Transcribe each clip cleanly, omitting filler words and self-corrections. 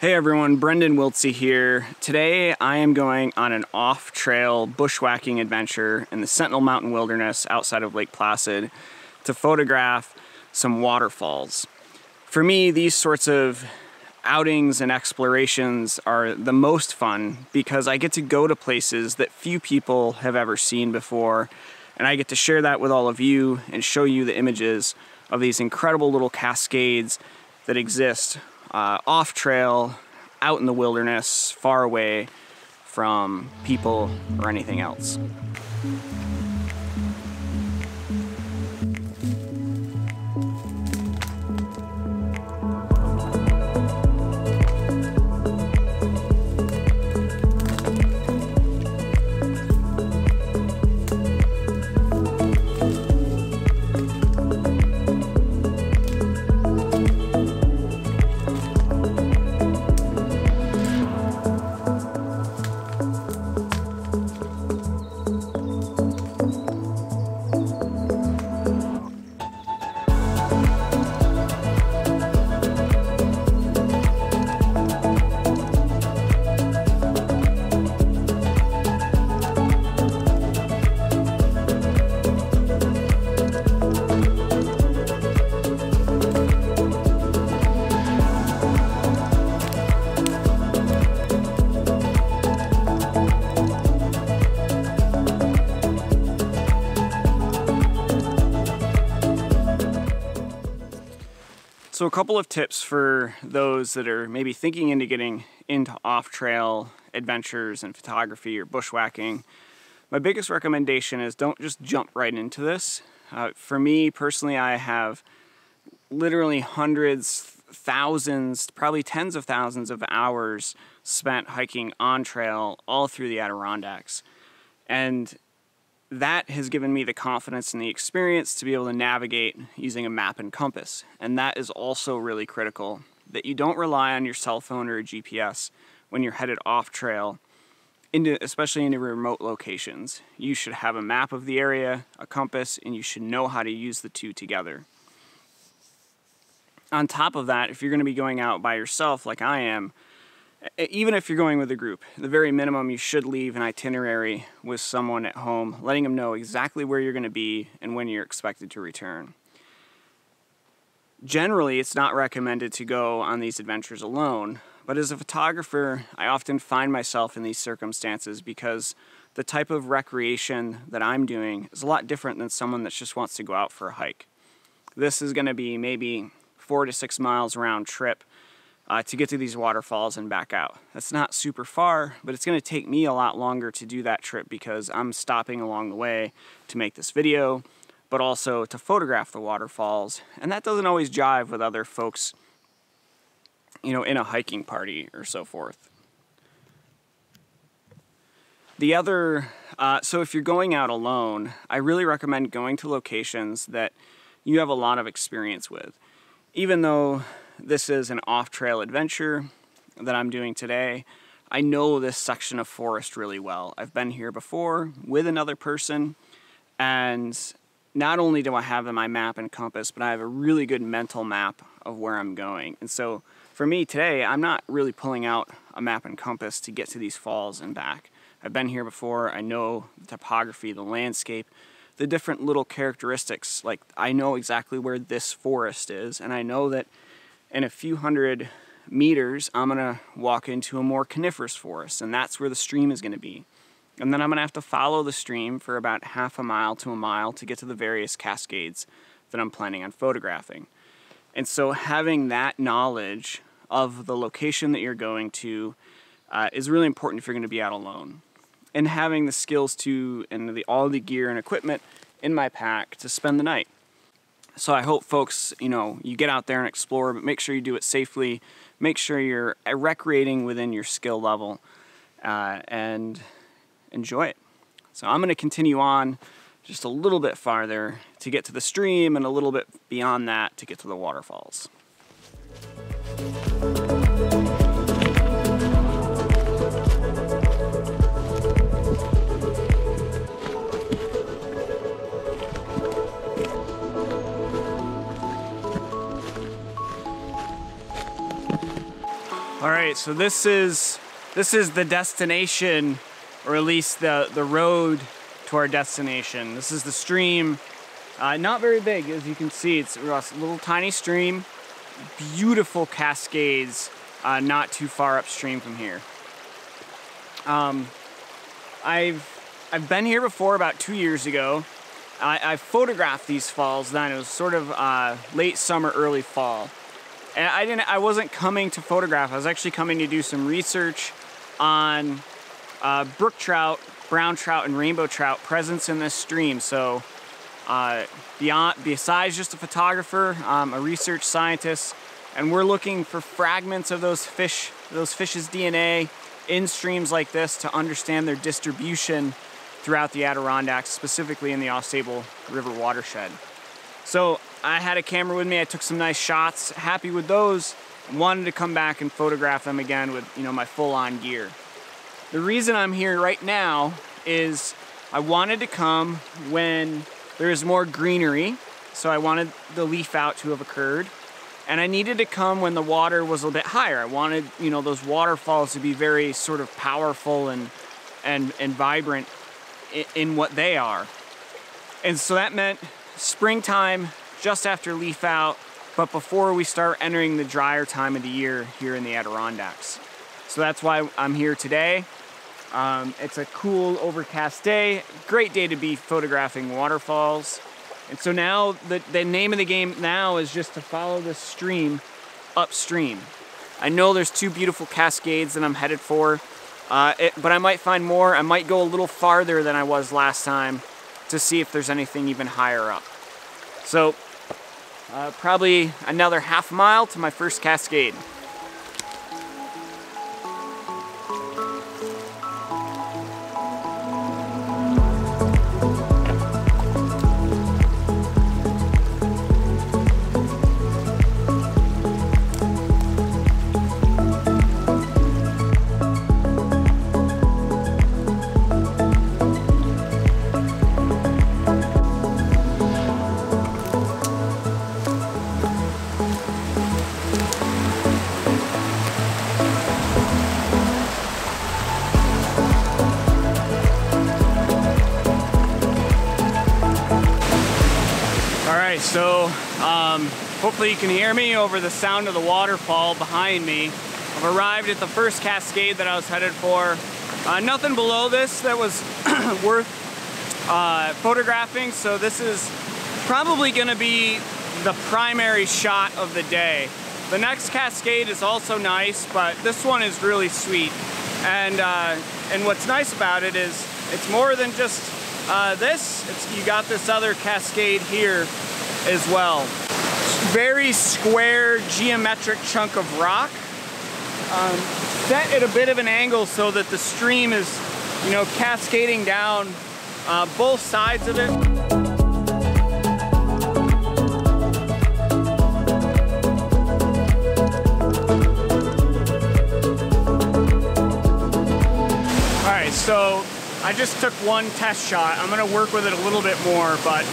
Hey everyone, Brendan Wiltsey here. Today I am going on an off-trail bushwhacking adventure in the Sentinel Mountain Wilderness outside of Lake Placid to photograph some waterfalls. For me, these sorts of outings and explorations are the most fun because I get to go to places that few people have ever seen before, and I get to share that with all of you and show you the images of these incredible little cascades that exist off trail, out in the wilderness, far away from people or anything else. So a couple of tips for those that are maybe thinking into getting into off-trail adventures and photography or bushwhacking. My biggest recommendation is don't just jump right into this. For me personally, I have literally hundreds, thousands, probably tens of thousands of hours spent hiking on trail all through the Adirondacks. And that has given me the confidence and the experience to be able to navigate using a map and compass. And that is also really critical, that you don't rely on your cell phone or a GPS when you're headed off trail, especially into remote locations. You should have a map of the area, a compass, and you should know how to use the two together. On top of that, if you're going to be going out by yourself like I am, even if you're going with a group, the very minimum you should leave an itinerary with someone at home, letting them know exactly where you're going to be and when you're expected to return. Generally, it's not recommended to go on these adventures alone, but as a photographer, I often find myself in these circumstances because the type of recreation that I'm doing is a lot different than someone that just wants to go out for a hike. This is going to be maybe 4 to 6 miles round trip to get to these waterfalls and back out. That's not super far, but it's going to take me a lot longer to do that trip because I'm stopping along the way to make this video, but also to photograph the waterfalls. And that doesn't always jive with other folks, you know, in a hiking party or so forth. The other, so if you're going out alone, I really recommend going to locations that you have a lot of experience with. Even though this is an off-trail adventure that I'm doing today, I know this section of forest really well. I've been here before with another person, and not only do I have my map and compass, but I have a really good mental map of where I'm going. And so for me today, I'm not really pulling out a map and compass to get to these falls and back. I've been here before. I know the topography, the landscape, the different little characteristics. Like, I know exactly where this forest is, and I know that in a few hundred meters, I'm gonna walk into a more coniferous forest, and that's where the stream is gonna be. And then I'm gonna have to follow the stream for about half a mile to a mile to get to the various cascades that I'm planning on photographing. And so having that knowledge of the location that you're going to is really important if you're gonna be out alone. And having the skills to, and all the gear and equipment in my pack to spend the night. So I hope folks, you get out there and explore, but make sure you do it safely. Make sure you're recreating within your skill level and enjoy it. So I'm going to continue on just a little bit farther to get to the stream and a little bit beyond that to get to the waterfalls. All right, so this is the destination, or at least the road to our destination. This is the stream. Not very big, as you can see. It's a little tiny stream. Beautiful cascades, not too far upstream from here. I've been here before about 2 years ago. I photographed these falls then. It was sort of late summer, early fall. And I wasn't coming to photograph. I was actually coming to do some research on brook trout, brown trout, and rainbow trout presence in this stream. So besides just a photographer, a research scientist, and we're looking for fragments of those fish's DNA in streams like this to understand their distribution throughout the Adirondacks, specifically in the Ausable River watershed. So I had a camera with me. I took some nice shots, happy with those, and wanted to come back and photograph them again with, you know, my full-on gear. The reason I'm here right now is I wanted to come when there is more greenery, so I wanted the leaf out to have occurred, and I needed to come when the water was a little bit higher. I wanted, you know, those waterfalls to be very sort of powerful and vibrant in what they are. And so that meant springtime, just after leaf out, but before we start entering the drier time of the year here in the Adirondacks. So that's why I'm here today. It's a cool, overcast day. Great day to be photographing waterfalls. And so now the name of the game now is just to follow this stream upstream. I know there's 2 beautiful cascades that I'm headed for, but I might find more. I might go a little farther than I was last time to see if there's anything even higher up. So probably another half mile to my first cascade. So hopefully you can hear me over the sound of the waterfall behind me. I've arrived at the first cascade that I was headed for. Nothing below this that was worth photographing, so this is probably going to be the primary shot of the day. The next cascade is also nice, but this one is really sweet. And what's nice about it is it's more than just you got this other cascade here as well. Very square geometric chunk of rock, set at a bit of an angle so that the stream is, you know, cascading down both sides of it. All right, so I just took one test shot. I'm gonna work with it a little bit more, but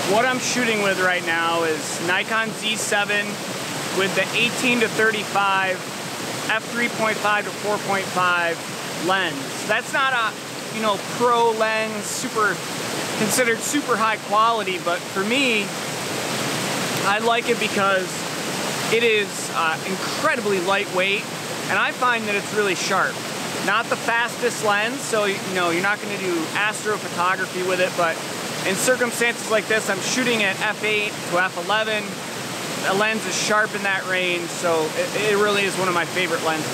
what I'm shooting with right now is Nikon Z7 with the 18 to 35 f3.5 to 4.5 lens. That's not a, you know, pro lens, considered super high quality, but for me, I like it because it is incredibly lightweight, and I find that it's really sharp. Not the fastest lens, so you know, you're not going to do astrophotography with it, but in circumstances like this, I'm shooting at f8 to f11. The lens is sharp in that range, so it really is one of my favorite lenses.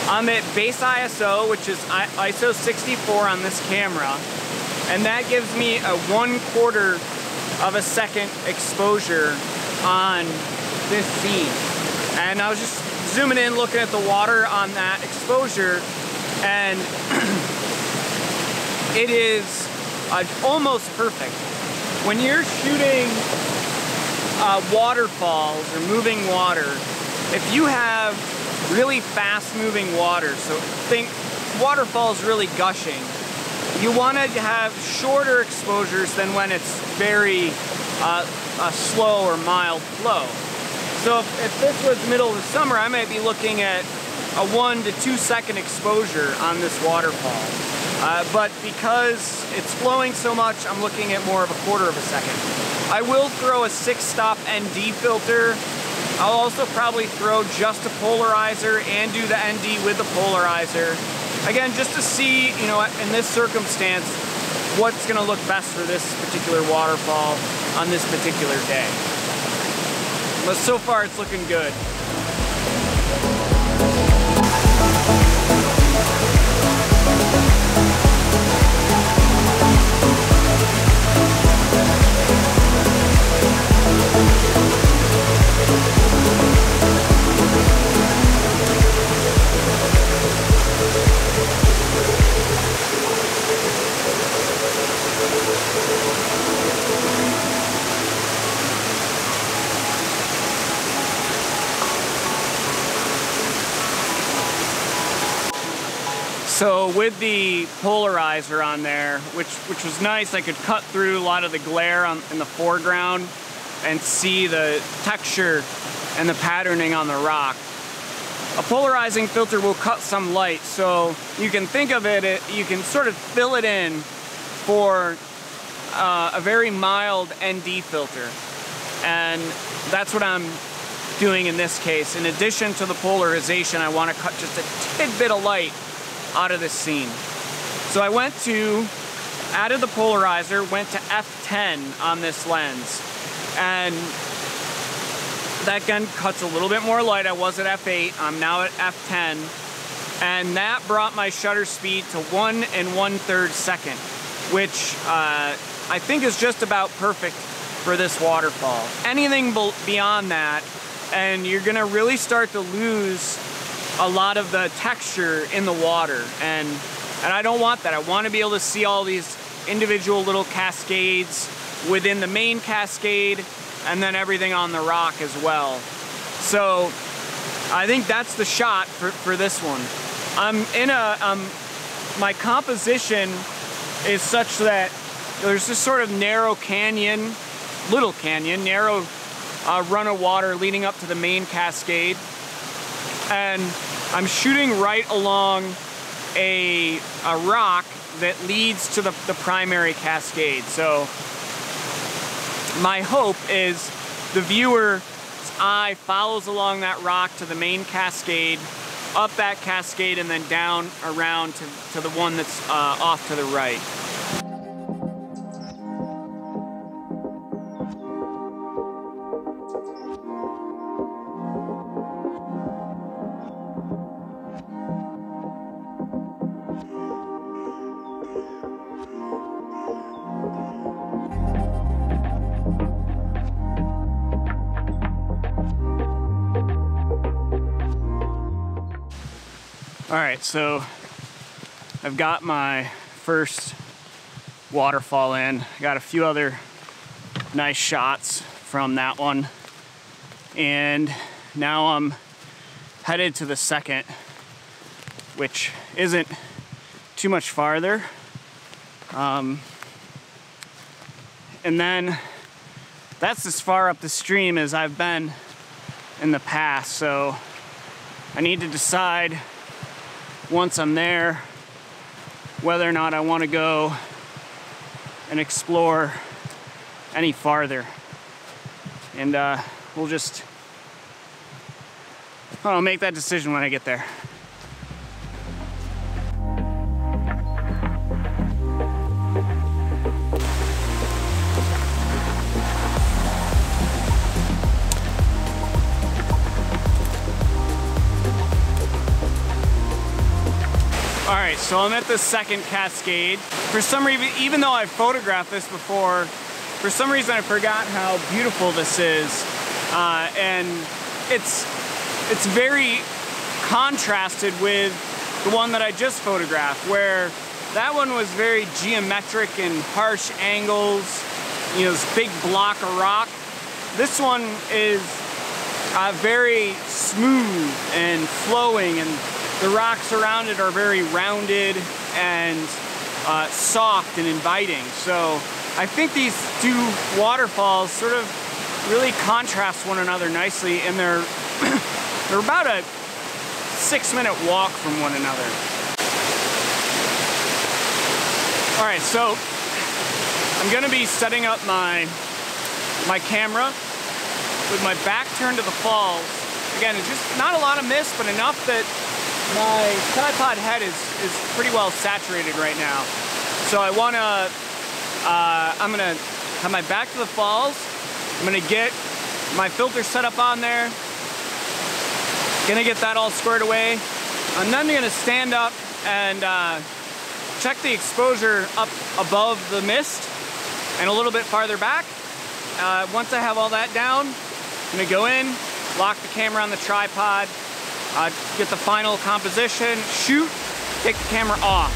I'm at base ISO, which is ISO 64 on this camera, and that gives me a 1/4 of a second exposure on this scene. And I was just zooming in, looking at the water on that exposure, and it is almost perfect. When you're shooting waterfalls or moving water, if you have really fast moving water, so think waterfalls really gushing, you want to have shorter exposures than when it's very slow or mild flow. So if this was middle of the summer, I might be looking at a 1 to 2 second exposure on this waterfall. But because it's flowing so much, I'm looking at more of a 1/4 of a second. I will throw a 6-stop ND filter. I'll also probably throw just a polarizer and do the ND with the polarizer. Again, just to see, you know, in this circumstance, what's gonna look best for this particular waterfall on this particular day. But so far, it's looking good. So with the polarizer on there, which was nice, I could cut through a lot of the glare in the foreground and see the texture and the patterning on the rock. A polarizing filter will cut some light, so you can think of it, you can sort of fill it in for a very mild ND filter. And that's what I'm doing in this case. In addition to the polarization, I want to cut just a tidbit of light out of this scene. So I added the polarizer, went to f10 on this lens, and that again cuts a little bit more light. I was at f8, I'm now at f10, and that brought my shutter speed to 1 1/3 second, which I think is just about perfect for this waterfall. Anything beyond that, and you're gonna really start to lose a lot of the texture in the water, and I don't want that. I want to be able to see all these individual little cascades within the main cascade, and then everything on the rock as well. So I think that's the shot for this one. My composition is such that there's this sort of narrow canyon, little canyon, narrow run of water leading up to the main cascade, and I'm shooting right along a rock that leads to the primary cascade. So my hope is the viewer's eye follows along that rock to the main cascade, up that cascade, and then down around to the one that's off to the right. All right, so I've got my first waterfall in. I got a few other nice shots from that one. And now I'm headed to the second, which isn't too much farther. And then that's as far up the stream as I've been in the past. So I need to decide once I'm there whether or not I want to go and explore any farther. And we'll just, I'll make that decision when I get there. All right, so I'm at the second cascade. For some reason, even though I've photographed this before, for some reason I forgot how beautiful this is. And it's very contrasted with the one that I just photographed, where that one was very geometric and harsh angles, you know, this big block of rock. This one is very smooth and flowing, and the rocks around it are very rounded and soft and inviting. So I think these two waterfalls sort of really contrast one another nicely, and they're they're about a 6-minute walk from one another. All right, so I'm gonna be setting up my camera with my back turned to the falls. Again, it's just not a lot of mist, but enough that my tripod head is pretty well saturated right now. So I'm gonna have my back to the falls. I'm gonna get my filter set up on there. Gonna get that all squared away. And then I'm gonna stand up and check the exposure up above the mist and a little bit farther back. Once I have all that down, I'm gonna go in, lock the camera on the tripod, get the final composition, shoot, take the camera off.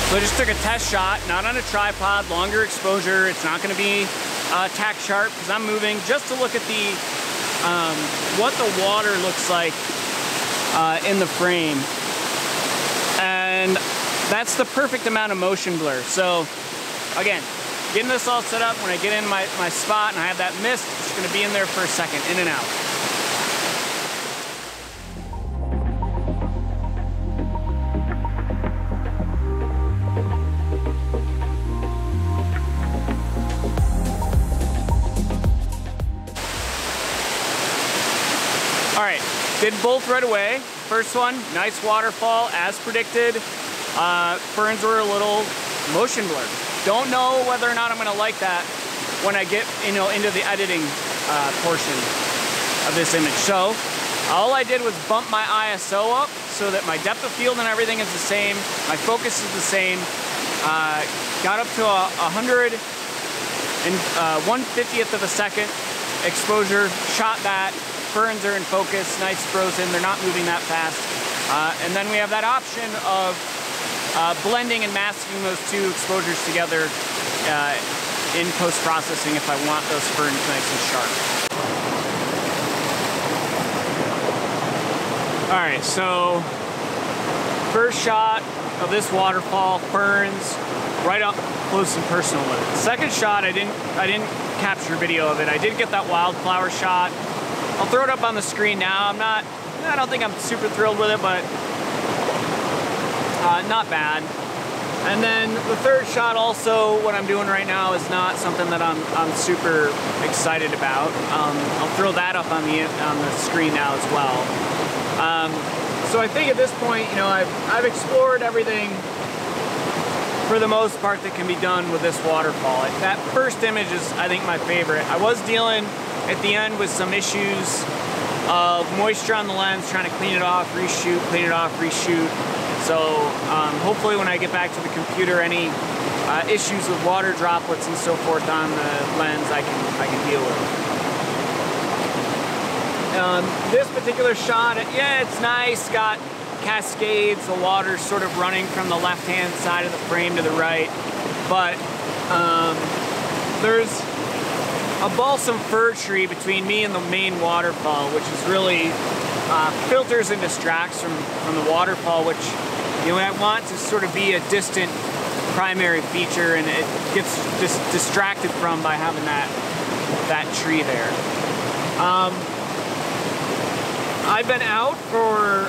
So I just took a test shot, not on a tripod, longer exposure. It's not gonna be tack sharp because I'm moving just to look at the what the water looks like in the frame. And that's the perfect amount of motion blur. So again, getting this all set up, when I get in my spot and I have that mist, it's gonna be in there for a second, in and out. All right, did both right away. First one, nice waterfall, as predicted. Ferns were a little motion blurred. Don't know whether or not I'm gonna like that when I get into the editing portion of this image. So all I did was bump my ISO up so that my depth of field and everything is the same. My focus is the same. Got up to 1/50th of a second exposure, shot that. Ferns are in focus, nice frozen, they're not moving that fast. And then we have that option of blending and masking those two exposures together in post-processing if I want those ferns nice and sharp. All right, so first shot of this waterfall, ferns, right up close and personal with it. Second shot, I didn't capture video of it. I did get that wildflower shot. I'll throw it up on the screen now. I don't think I'm super thrilled with it, but not bad. And then the third shot also, what I'm doing right now is not something that I'm super excited about. I'll throw that up on the screen now as well. So I think at this point, I've explored everything for the most part that can be done with this waterfall. That first image is, I think, my favorite. I was dealing at the end with some issues of moisture on the lens, trying to clean it off, reshoot, clean it off, reshoot. So hopefully when I get back to the computer, any issues with water droplets and so forth on the lens, I can deal with. This particular shot, yeah, it's nice, got cascades, the water's sort of running from the left-hand side of the frame to the right, but there's a balsam fir tree between me and the main waterfall, which is really filters and distracts from the waterfall, which I want to sort of be a distant primary feature, and it gets just distracted from by having that tree there. I've been out for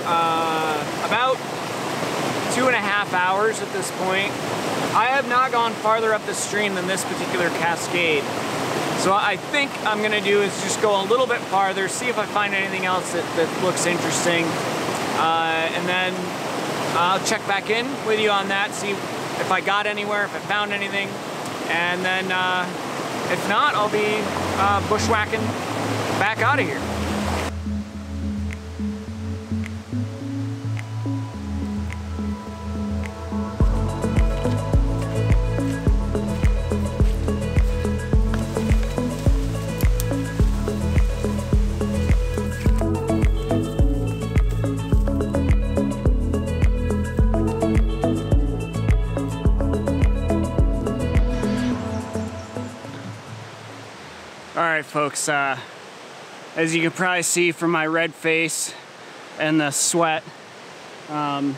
about 2.5 hours at this point. I have not gone farther up the stream than this particular cascade. So I think I'm gonna do is just go a little bit farther, see if I find anything else that looks interesting. And then I'll check back in with you on that, see if I got anywhere, if I found anything. And then if not, I'll be bushwhacking back out of here. Alright folks, as you can probably see from my red face and the sweat, I've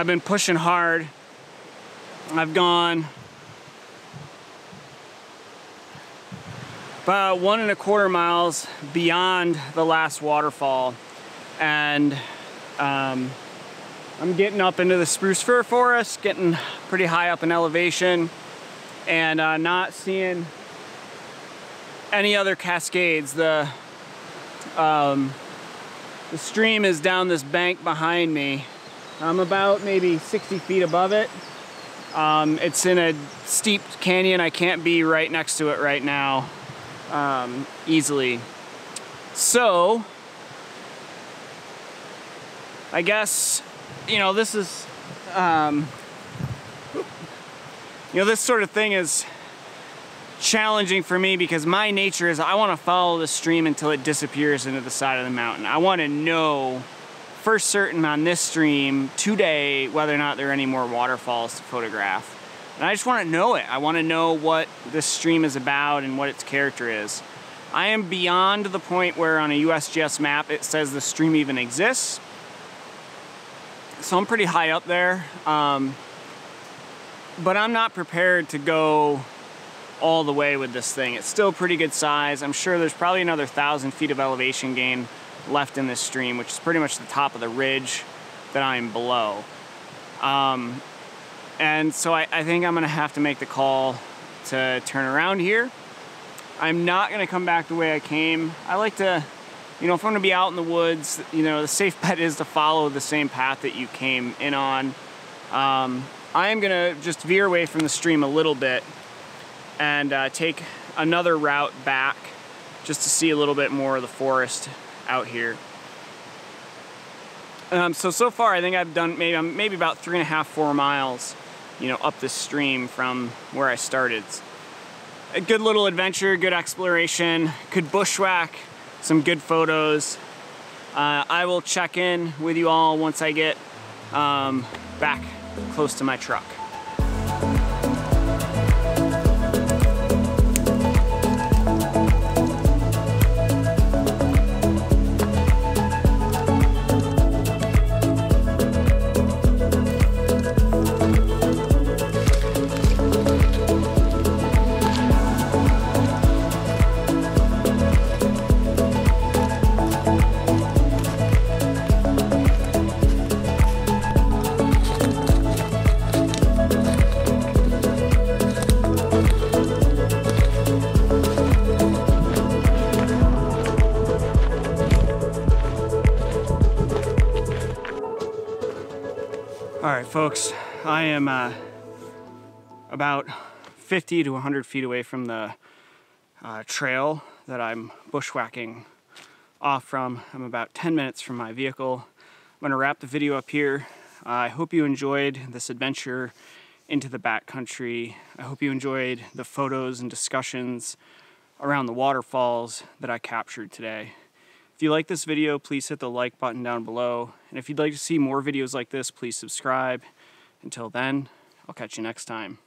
been pushing hard. I've gone about 1.25 miles beyond the last waterfall, and I'm getting up into the spruce fir forest, getting pretty high up in elevation, and not seeing any other cascades. The stream is down this bank behind me. I'm about maybe 60 feet above it. It's in a steep canyon. I can't be right next to it right now easily. So I guess, you know, this is, this sort of thing is challenging for me because my nature is I want to follow the stream until it disappears into the side of the mountain. I want to know for certain on this stream today whether or not there are any more waterfalls to photograph. And I just want to know it. I want to know what this stream is about and what its character is. I am beyond the point where on a USGS map it says the stream even exists. So I'm pretty high up there. But I'm not prepared to go all the way with this thing. It's still pretty good size. I'm sure there's probably another 1,000 feet of elevation gain left in this stream, which is pretty much the top of the ridge that I'm below. And so I think I'm gonna have to make the call to turn around here. I'm not gonna come back the way I came. I like to, if I'm gonna be out in the woods, the safe bet is to follow the same path that you came in on. I am gonna just veer away from the stream a little bit and take another route back just to see a little bit more of the forest out here. So far I think I've done maybe about 3.5-4 miles, up this stream from where I started. A good little adventure, good exploration, good bushwhack, some good photos. I will check in with you all once I get back close to my truck. Alright folks, I am about 50 to 100 feet away from the trail that I'm bushwhacking off from. I'm about 10 minutes from my vehicle. I'm going to wrap the video up here. I hope you enjoyed this adventure into the backcountry. I hope you enjoyed the photos and discussions around the waterfalls that I captured today. If you like this video, please hit the like button down below. And if you'd like to see more videos like this, please subscribe. Until then, I'll catch you next time.